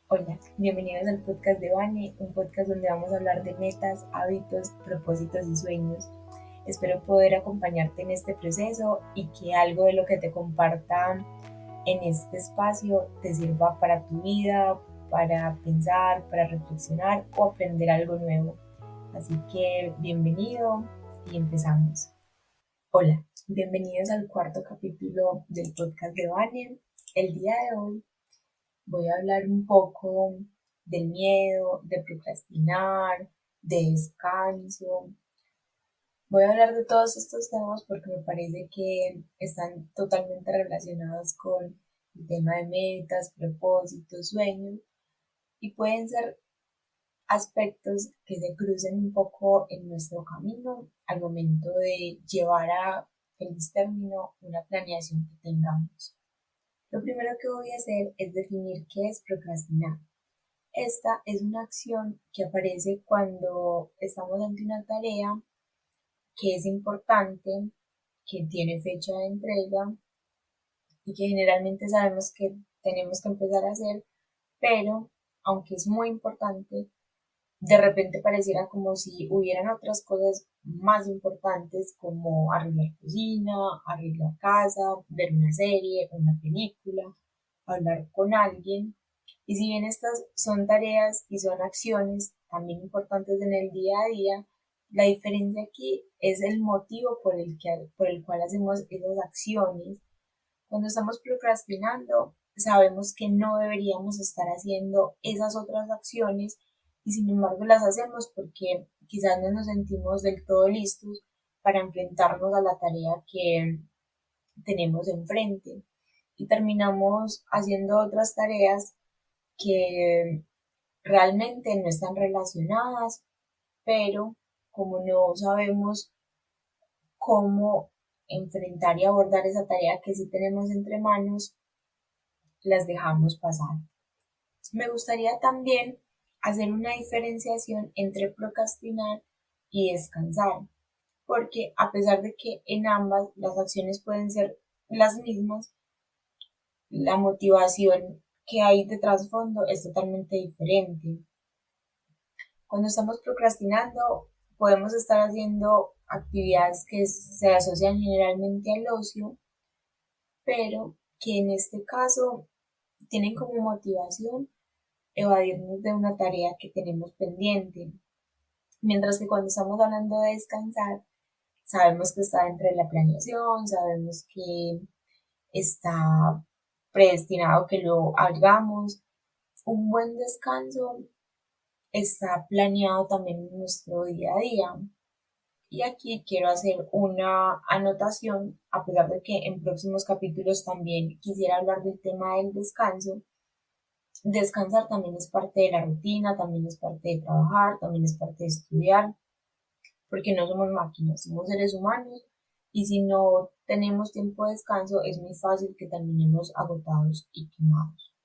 Hola, bienvenidos al podcast de Vane, un podcast donde vamos a hablar de metas, hábitos, propósitos y sueños. Espero poder acompañarte en este proceso y que algo de lo que te comparta en este espacio te sirva para tu vida, para pensar, para reflexionar o aprender algo nuevo. Así que bienvenido y empezamos. Hola, bienvenidos al cuarto capítulo del podcast de Vane. El día de hoy voy a hablar un poco del miedo, de procrastinar, de descanso. Voy a hablar de todos estos temas porque me parece que están totalmente relacionados con el tema de metas, propósitos, sueños y pueden ser aspectos que se crucen un poco en nuestro camino al momento de llevar a feliz término una planeación que tengamos. Lo primero que voy a hacer es definir qué es procrastinar. Esta es una acción que aparece cuando estamos ante una tarea que es importante, que tiene fecha de entrega y que generalmente sabemos que tenemos que empezar a hacer, pero aunque es muy importante, de repente pareciera como si hubieran otras cosas más importantes como arreglar cocina, arreglar casa, ver una serie, una película, hablar con alguien. Y si bien estas son tareas y son acciones también importantes en el día a día, la diferencia aquí es el motivo por el cual hacemos esas acciones. Cuando estamos procrastinando, sabemos que no deberíamos estar haciendo esas otras acciones y sin embargo las hacemos porque quizás no nos sentimos del todo listos para enfrentarnos a la tarea que tenemos enfrente y terminamos haciendo otras tareas que realmente no están relacionadas, pero como no sabemos cómo enfrentar y abordar esa tarea que sí tenemos entre manos, las dejamos pasar. Me gustaría también hacer una diferenciación entre procrastinar y descansar, porque a pesar de que en ambas las acciones pueden ser las mismas, la motivación que hay de trasfondo es totalmente diferente. Cuando estamos procrastinando, podemos estar haciendo actividades que se asocian generalmente al ocio, pero que en este caso tienen como motivación evadirnos de una tarea que tenemos pendiente. Mientras que cuando estamos hablando de descansar, sabemos que está dentro de la planeación, sabemos que está predestinado que lo hagamos. Un buen descanso está planeado también en nuestro día a día. Y aquí quiero hacer una anotación, a pesar de que en próximos capítulos también quisiera hablar del tema del descanso. Descansar también es parte de la rutina, también es parte de trabajar, también es parte de estudiar, porque no somos máquinas, somos seres humanos y si no tenemos tiempo de descanso es muy fácil que terminemos agotados y quemados.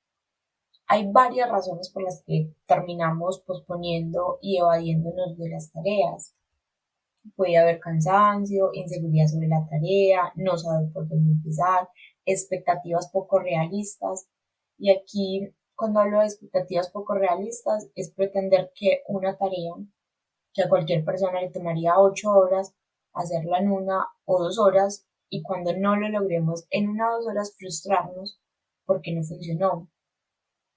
Hay varias razones por las que terminamos posponiendo y evadiéndonos de las tareas. Puede haber cansancio, inseguridad sobre la tarea, no saber por dónde empezar, expectativas poco realistas. Y aquí, cuando hablo de expectativas poco realistas, es pretender que una tarea que a cualquier persona le tomaría 8 horas, hacerla en 1 o 2 horas, y cuando no lo logremos en 1 o 2 horas, frustrarnos porque no funcionó.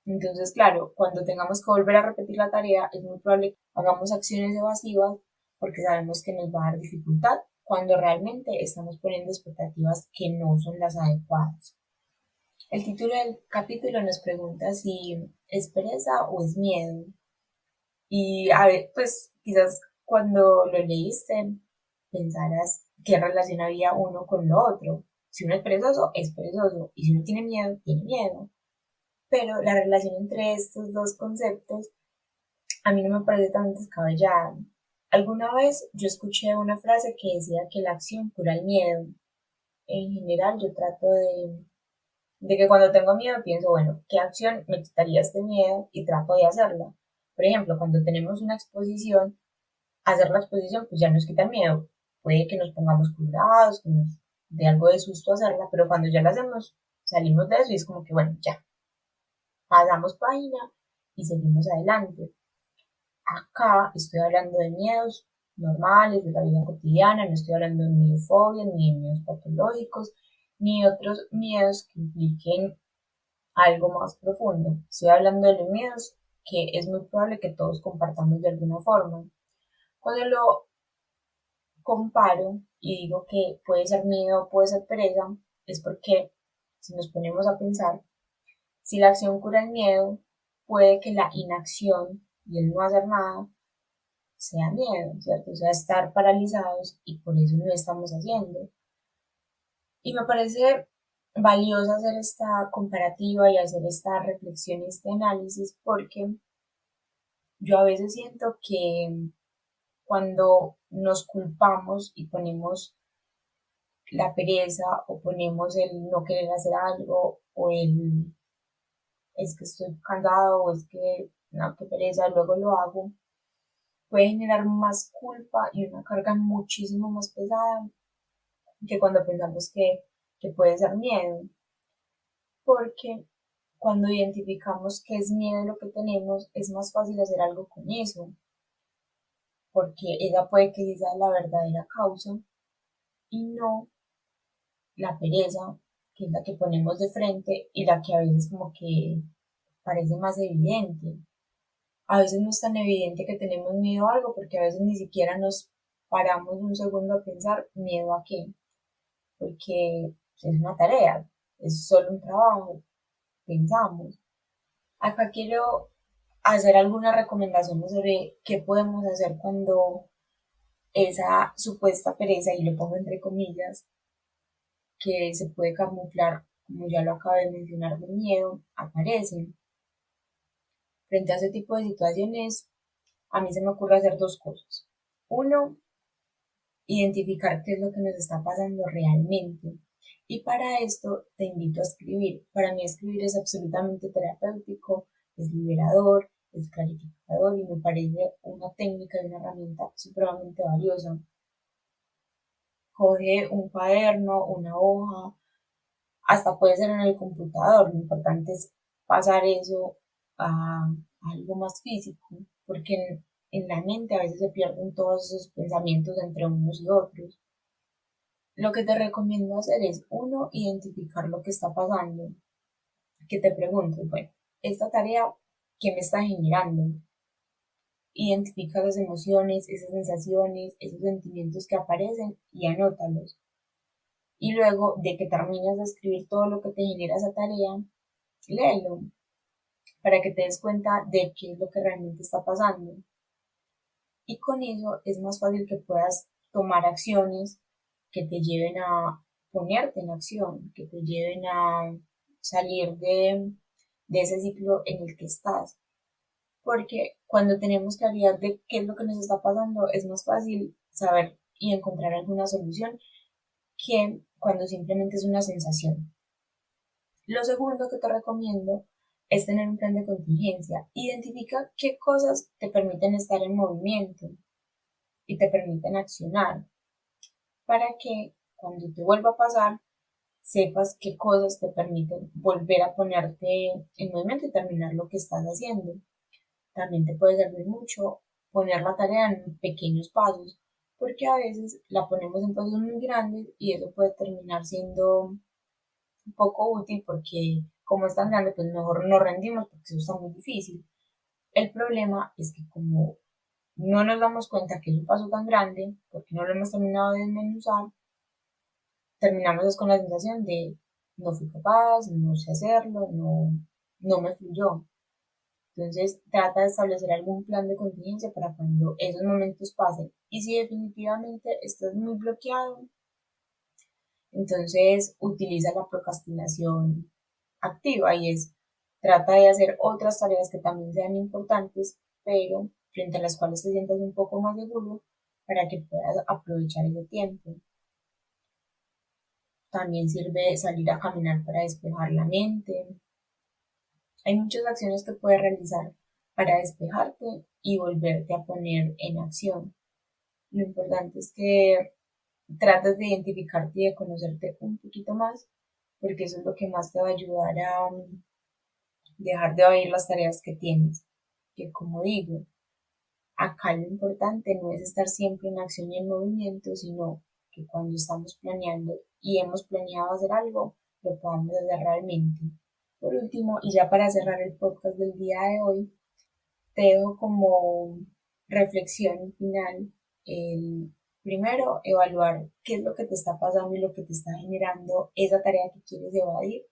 Entonces, claro, cuando tengamos que volver a repetir la tarea, es muy probable que hagamos acciones evasivas porque sabemos que nos va a dar dificultad cuando realmente estamos poniendo expectativas que no son las adecuadas. El título del capítulo nos pregunta si es pereza o es miedo. Y a ver, pues quizás cuando lo leíste pensarás qué relación había uno con lo otro. Si uno es perezoso. Y si uno tiene miedo, tiene miedo. Pero la relación entre estos dos conceptos a mí no me parece tan descabellada. Alguna vez yo escuché una frase que decía que la acción cura el miedo. En general yo trato de que cuando tengo miedo pienso, bueno, ¿qué acción me quitaría este miedo? Y trato de hacerla. Por ejemplo, cuando tenemos una exposición, hacer la exposición pues ya nos quita el miedo. Puede que nos pongamos colorados, que nos dé algo de susto hacerla, pero cuando ya la hacemos, salimos de eso y es como que, bueno, ya, pasamos página y seguimos adelante. Acá estoy hablando de miedos normales de la vida cotidiana, no estoy hablando ni de fobias, ni de miedos patológicos, ni otros miedos que impliquen algo más profundo. Estoy hablando de los miedos que es muy probable que todos compartamos de alguna forma. Cuando lo comparo y digo que puede ser miedo, puede ser pereza, es porque si nos ponemos a pensar, si la acción cura el miedo, puede que la inacción y el no hacer nada sea miedo, ¿cierto? O sea, estar paralizados y por eso no lo estamos haciendo. Y me parece valioso hacer esta comparativa y hacer esta reflexión y este análisis porque yo a veces siento que cuando nos culpamos y ponemos la pereza o ponemos el no querer hacer algo o el es que estoy cansado o es que no, qué pereza, luego lo hago, puede generar más culpa y una carga muchísimo más pesada que cuando pensamos que puede ser miedo. Porque cuando identificamos que es miedo lo que tenemos, es más fácil hacer algo con eso, porque esa puede que sea la verdadera causa y no la pereza, que es la que ponemos de frente y la que a veces como que parece más evidente. A veces no es tan evidente que tenemos miedo a algo porque a veces ni siquiera nos paramos un segundo a pensar miedo a qué, porque es una tarea, es solo un trabajo, pensamos. Acá quiero hacer algunas recomendaciones sobre qué podemos hacer cuando esa supuesta pereza, y lo pongo entre comillas, que se puede camuflar, como ya lo acabé de mencionar, de miedo, aparece. Frente a ese tipo de situaciones, a mí se me ocurre hacer dos cosas. Uno, identificar qué es lo que nos está pasando realmente. Y para esto te invito a escribir. Para mí escribir es absolutamente terapéutico, es liberador, es clarificador y me parece una técnica y una herramienta supremamente valiosa. Coge un cuaderno, una hoja, hasta puede ser en el computador. Lo importante es pasar eso a algo más físico, porque en la mente a veces se pierden todos esos pensamientos entre unos y otros. Lo que te recomiendo hacer es, uno, identificar lo que está pasando, que te preguntes, bueno, esta tarea, ¿qué me está generando? Identifica las emociones, esas sensaciones, esos sentimientos que aparecen y anótalos. Y luego de que termines de escribir todo lo que te genera esa tarea, léelo para que te des cuenta de qué es lo que realmente está pasando. Y con eso es más fácil que puedas tomar acciones que te lleven a ponerte en acción, que te lleven a salir de ese ciclo en el que estás. Porque cuando tenemos claridad de qué es lo que nos está pasando, es más fácil saber y encontrar alguna solución que cuando simplemente es una sensación. Lo segundo que te recomiendo es tener un plan de contingencia. Identifica qué cosas te permiten estar en movimiento y te permiten accionar para que cuando te vuelva a pasar sepas qué cosas te permiten volver a ponerte en movimiento y terminar lo que estás haciendo. También te puede servir mucho poner la tarea en pequeños pasos, porque a veces la ponemos en pasos muy grandes y eso puede terminar siendo un poco útil porque como es tan grande, pues mejor no rendimos porque eso está muy difícil. El problema es que como no nos damos cuenta que es un paso tan grande, porque no lo hemos terminado de desmenuzar, terminamos con la sensación de no fui capaz, no sé hacerlo, no me fluyó. Entonces trata de establecer algún plan de contingencia para cuando esos momentos pasen. Y si definitivamente estás muy bloqueado, entonces utiliza la procrastinación activa y es trata de hacer otras tareas que también sean importantes, pero frente a las cuales te sientas un poco más seguro para que puedas aprovechar ese tiempo. También sirve salir a caminar para despejar la mente. Hay muchas acciones que puedes realizar para despejarte y volverte a poner en acción. Lo importante es que trates de identificarte y de conocerte un poquito más, porque eso es lo que más te va a ayudar dejar de oír las tareas que tienes, que como digo, acá lo importante no es estar siempre en acción y en movimiento, sino que cuando estamos planeando y hemos planeado hacer algo, lo podamos hacer realmente. Por último, y ya para cerrar el podcast del día de hoy, te dejo como reflexión final el primero, evaluar qué es lo que te está pasando y lo que te está generando esa tarea que quieres evadir,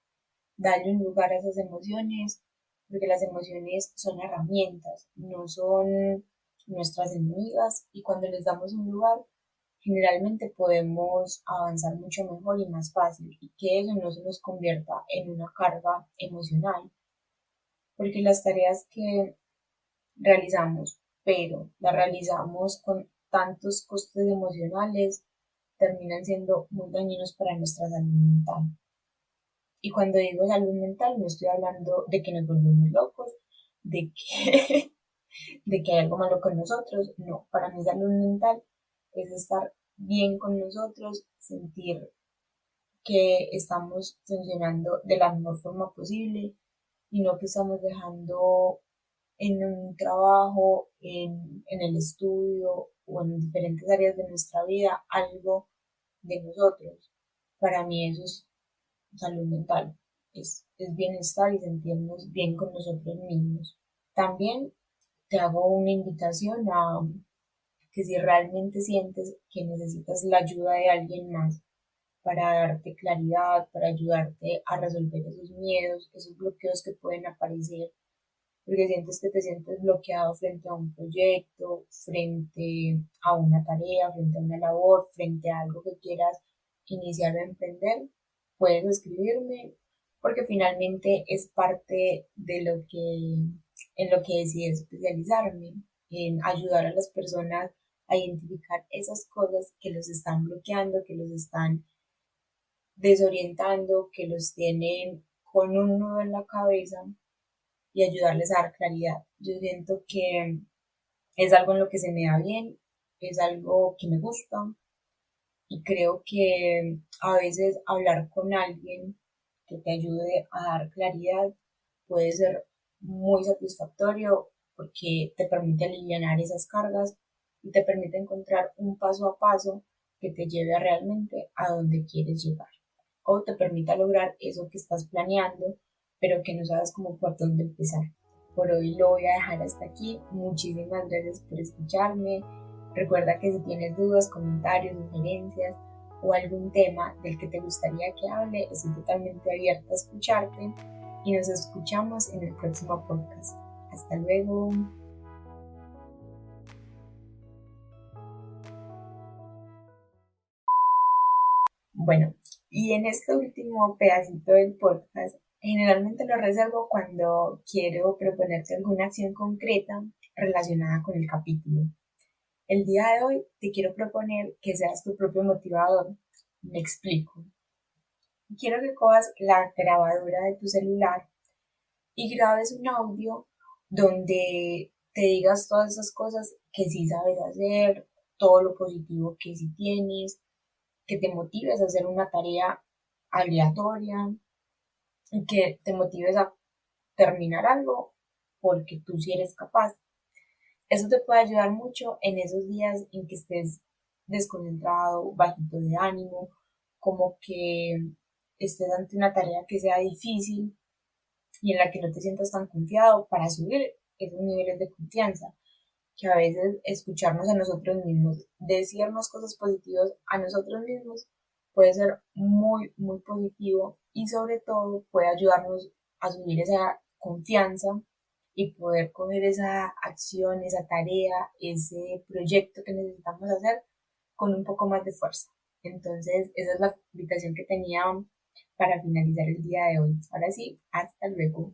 darle un lugar a esas emociones, porque las emociones son herramientas, no son nuestras enemigas y cuando les damos un lugar, generalmente podemos avanzar mucho mejor y más fácil y que eso no se nos convierta en una carga emocional, porque las tareas que realizamos, pero las realizamos con tantos costes emocionales, terminan siendo muy dañinos para nuestra salud mental. Y cuando digo salud mental, no estoy hablando de que nos volvemos locos, de que, de que hay algo malo con nosotros. No, para mí salud mental es estar bien con nosotros, sentir que estamos funcionando de la mejor forma posible y no que estamos dejando en un trabajo, en el estudio o en diferentes áreas de nuestra vida algo de nosotros. Para mí eso es salud mental, es bienestar y sentirnos bien con nosotros mismos. También te hago una invitación a que si realmente sientes que necesitas la ayuda de alguien más para darte claridad, para ayudarte a resolver esos miedos, esos bloqueos que pueden aparecer, porque sientes que te sientes bloqueado frente a un proyecto, frente a una tarea, frente a una labor, frente a algo que quieras iniciar o emprender, puedes escribirme porque finalmente es parte de lo que en lo que decidí especializarme, en ayudar a las personas a identificar esas cosas que los están bloqueando, que los están desorientando, que los tienen con un nudo en la cabeza y ayudarles a dar claridad. Yo siento que es algo en lo que se me da bien, es algo que me gusta y creo que a veces hablar con alguien que te ayude a dar claridad puede ser muy satisfactorio porque te permite aliviar esas cargas y te permite encontrar un paso a paso que te lleve a realmente a donde quieres llegar o te permita lograr eso que estás planeando, pero que no sabes cómo por dónde empezar. Por hoy lo voy a dejar hasta aquí. Muchísimas gracias por escucharme. Recuerda que si tienes dudas, comentarios, sugerencias o algún tema del que te gustaría que hable, estoy totalmente abierta a escucharte y nos escuchamos en el próximo podcast. Hasta luego. Bueno, y en este último pedacito del podcast, generalmente lo reservo cuando quiero proponerte alguna acción concreta relacionada con el capítulo. El día de hoy te quiero proponer que seas tu propio motivador. Me explico. Quiero que cojas la grabadora de tu celular y grabes un audio donde te digas todas esas cosas que sí sabes hacer, todo lo positivo que sí tienes, que te motives a hacer una tarea aleatoria, y que te motives a terminar algo porque tú sí eres capaz. Eso te puede ayudar mucho en esos días en que estés desconcentrado, bajito de ánimo, como que estés ante una tarea que sea difícil y en la que no te sientas tan confiado para subir esos niveles de confianza, que a veces escucharnos a nosotros mismos, decirnos cosas positivas a nosotros mismos puede ser muy, muy positivo y sobre todo puede ayudarnos a subir esa confianza y poder coger esa acción, esa tarea, ese proyecto que necesitamos hacer con un poco más de fuerza. Entonces, esa es la invitación que tenía para finalizar el día de hoy. Ahora sí, hasta luego.